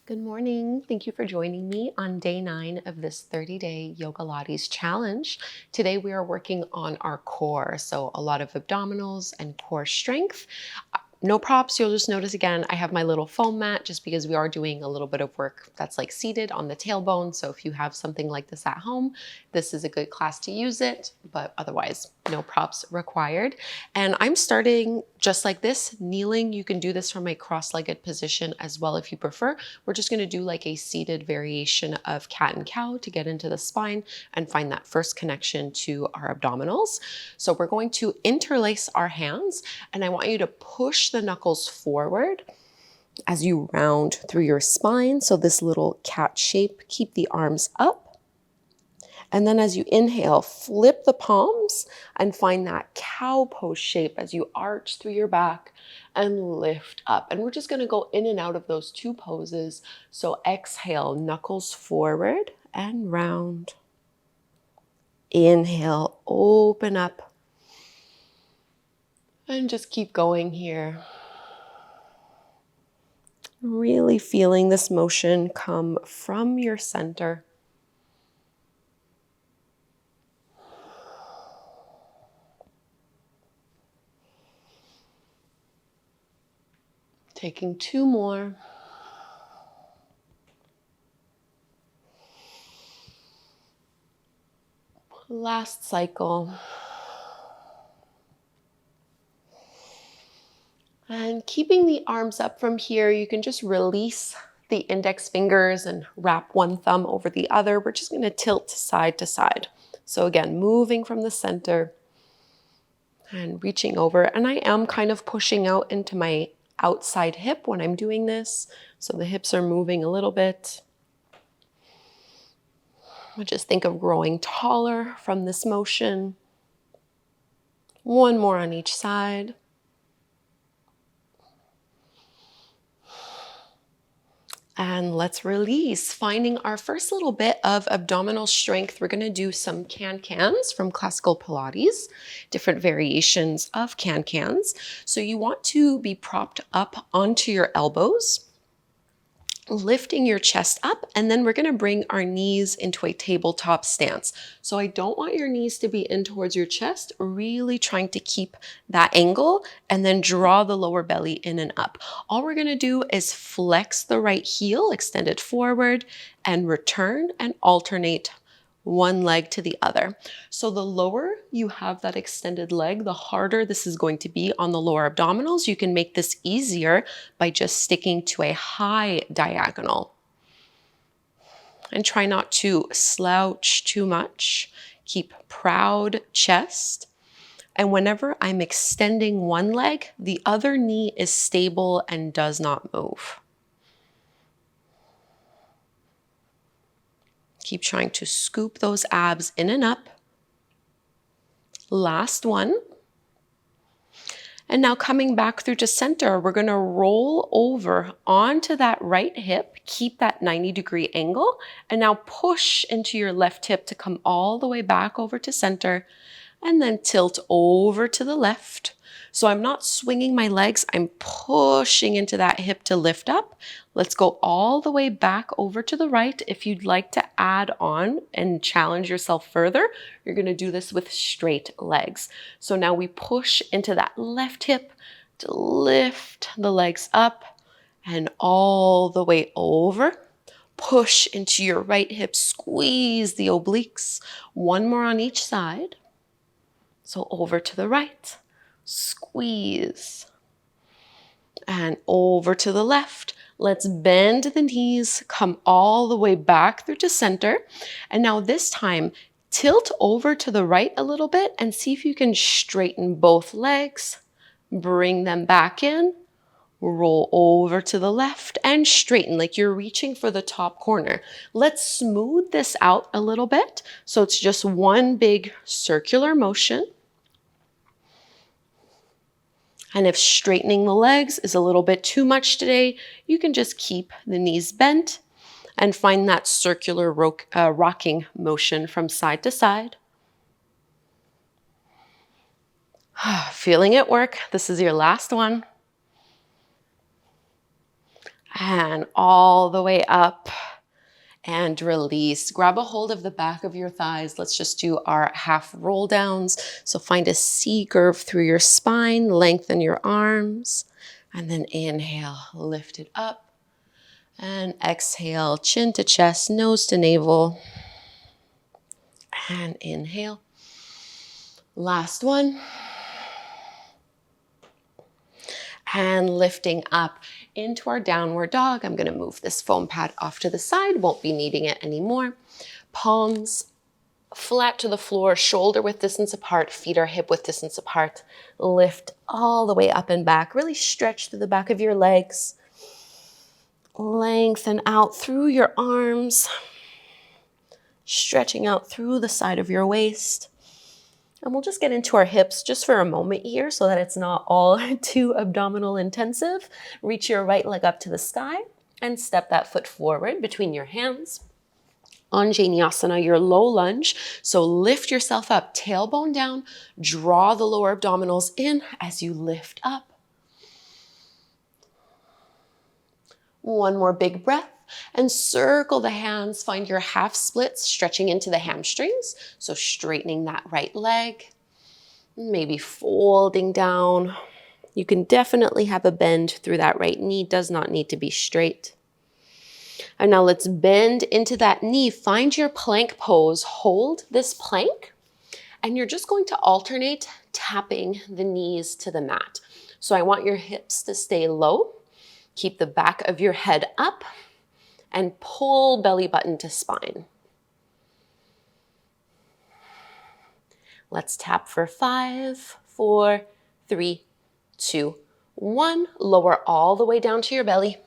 Good morning. Thank you for joining me on day 9 of this 30-day Yogalates challenge. Today we are working on our core, so a lot of abdominals and core strength. No props, you'll just notice again, I have my little foam mat just because we are doing a little bit of work that's like seated on the tailbone. So if you have something like this at home, this is a good class to use it, but otherwise no props required. And I'm starting just like this, kneeling. You can do this from a cross-legged position as well if you prefer. We're just gonna do like a seated variation of cat and cow to get into the spine and find that first connection to our abdominals. So we're going to interlace our hands and I want you to push the knuckles forward as you round through your spine. So this little cat shape, keep the arms up. And then as you inhale, flip the palms and find that cow pose shape as you arch through your back and lift up. And we're just gonna go in and out of those two poses. So exhale, knuckles forward and round. Inhale, open up. And just keep going here. Really feeling this motion come from your center. Taking 2 more. Last cycle. And keeping the arms up from here, you can just release the index fingers and wrap one thumb over the other. We're just going to tilt side to side. So again, moving from the center and reaching over. And I am kind of pushing out into my outside hip when I'm doing this. So the hips are moving a little bit. Just think of growing taller from this motion. One more on each side. And let's release, finding our first little bit of abdominal strength. We're gonna do some can-cans from classical Pilates, different variations of can-cans. So you want to be propped up onto your elbows, lifting your chest up, and then we're gonna bring our knees into a tabletop stance. So I don't want your knees to be in towards your chest, really trying to keep that angle and then draw the lower belly in and up. All we're gonna do is flex the right heel, extend it forward and return and alternate one leg to the other. So the lower you have that extended leg, the harder this is going to be on the lower abdominals. You can make this easier by just sticking to a high diagonal. And try not to slouch too much. Keep proud chest. And whenever I'm extending one leg, the other knee is stable and does not move. Keep trying to scoop those abs in and up. Last one. And now coming back through to center, we're gonna roll over onto that right hip, keep that 90-degree angle, and now push into your left hip to come all the way back over to center, and then tilt over to the left. So I'm not swinging my legs, I'm pushing into that hip to lift up. Let's go all the way back over to the right. If you'd like to add on and challenge yourself further, you're gonna do this with straight legs. So now we push into that left hip to lift the legs up and all the way over. Push into your right hip, squeeze the obliques. One more on each side. So over to the right, squeeze, and over to the left. Let's bend the knees, come all the way back through to center. And now this time, tilt over to the right a little bit and see if you can straighten both legs, bring them back in, roll over to the left and straighten like you're reaching for the top corner. Let's smooth this out a little bit. So it's just one big circular motion. And if straightening the legs is a little bit too much today, you can just keep the knees bent and find that circular rocking motion from side to side. Feeling it work. This is your last one. And all the way up and release. Grab a hold of the back of your thighs. Let's just do our half roll downs. So find a C curve through your spine, lengthen your arms, and then inhale, lift it up. And exhale, chin to chest, nose to navel. And inhale. Last one. And lifting up into our downward dog. I'm going to move this foam pad off to the side. Won't be needing it anymore. Palms flat to the floor, shoulder width distance apart, feet are hip width distance apart. Lift all the way up and back. Really stretch through the back of your legs. Lengthen out through your arms. Stretching out through the side of your waist. And we'll just get into our hips just for a moment here so that it's not all too abdominal intensive. Reach your right leg up to the sky and step that foot forward between your hands. Anjaneyasana, your low lunge. So lift yourself up, tailbone down, draw the lower abdominals in as you lift up. One more big breath. And circle the hands, find your half splits, stretching into the hamstrings. So straightening that right leg, maybe folding down. You can definitely have a bend through that right knee, does not need to be straight. And now let's bend into that knee, find your plank pose, hold this plank, and you're just going to alternate tapping the knees to the mat. So I want your hips to stay low, keep the back of your head up, and pull belly button to spine. Let's tap for 5, 4, 3, 2, 1. Lower all the way down to your belly.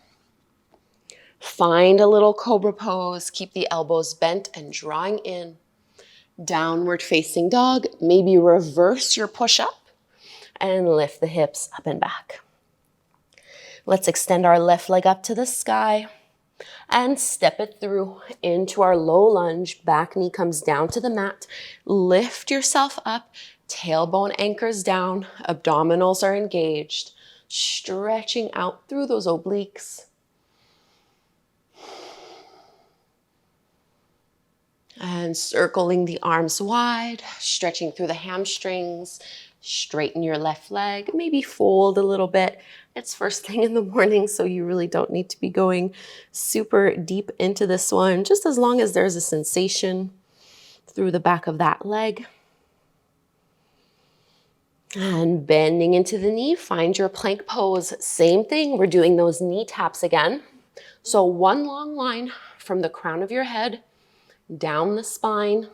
Find a little cobra pose. Keep the elbows bent and drawing in. Downward facing dog. Maybe reverse your push up and lift the hips up and back. Let's extend our left leg up to the sky. And step it through into our low lunge. Back knee comes down to the mat. Lift yourself up. Tailbone anchors down. Abdominals are engaged. Stretching out through those obliques. And circling the arms wide. Stretching through the hamstrings. Straighten your left leg. Maybe fold a little bit. It's first thing in the morning, so you really don't need to be going super deep into this one, just as long as there's a sensation through the back of that leg. And bending into the knee, find your plank pose. Same thing, we're doing those knee taps again. So one long line from the crown of your head, down the spine,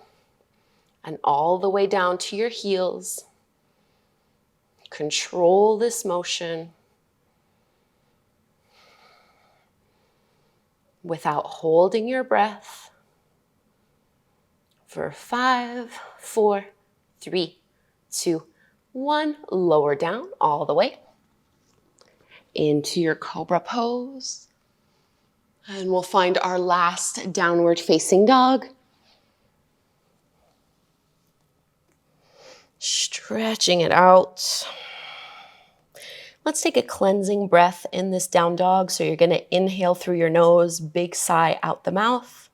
and all the way down to your heels. Control this motion without holding your breath. For 5, 4, 3, 2, 1. Lower down all the way into your cobra pose. And we'll find our last downward facing dog. Stretching it out. Let's take a cleansing breath in this down dog. So you're going to inhale through your nose, big sigh out the mouth.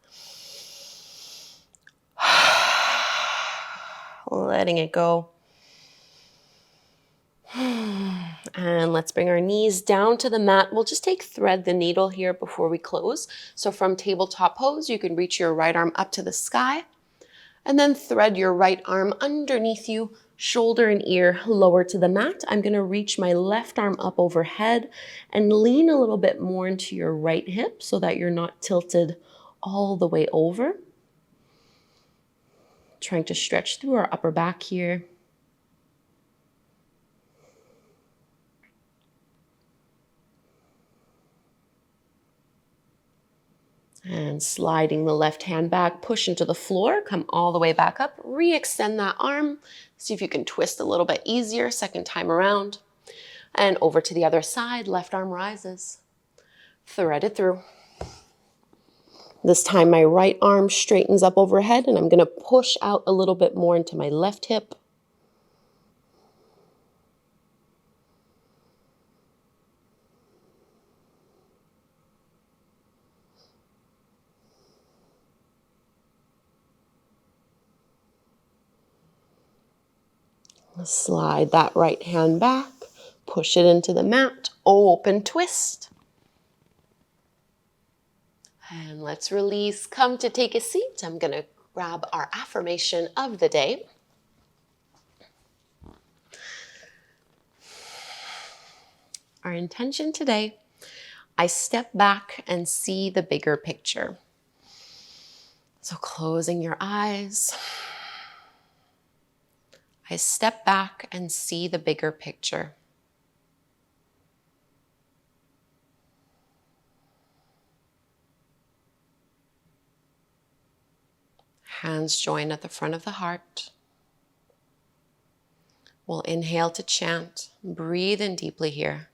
Letting it go. And let's bring our knees down to the mat. We'll just thread the needle here before we close. So from tabletop pose, you can reach your right arm up to the sky and then thread your right arm underneath you, shoulder and ear lower to the mat. I'm going to reach my left arm up overhead and lean a little bit more into your right hip so that you're not tilted all the way over. Trying to stretch through our upper back here. And sliding the left hand back, push into the floor, come all the way back up, re-extend that arm. See if you can twist a little bit easier, second time around. And over to the other side, left arm rises. Thread it through. This time my right arm straightens up overhead and I'm gonna push out a little bit more into my left hip. Slide that right hand back, push it into the mat, open twist. And let's release, come to take a seat. I'm gonna grab our affirmation of the day. Our intention today, I step back and see the bigger picture. So closing your eyes, I step back and see the bigger picture. Hands join at the front of the heart. We'll inhale to chant. Breathe in deeply here.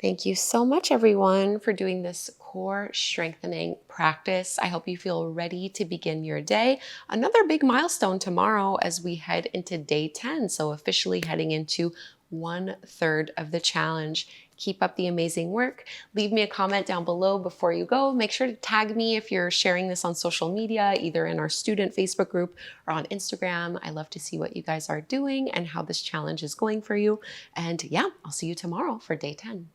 Thank you so much, everyone, for doing this core strengthening practice. I hope you feel ready to begin your day. Another big milestone tomorrow as we head into day 10, so officially heading into 1/3 of the challenge. Keep up the amazing work. Leave me a comment down below before you go. Make sure to tag me if you're sharing this on social media, either in our student Facebook group or on Instagram. I love to see what you guys are doing and how this challenge is going for you. And yeah, I'll see you tomorrow for day 10.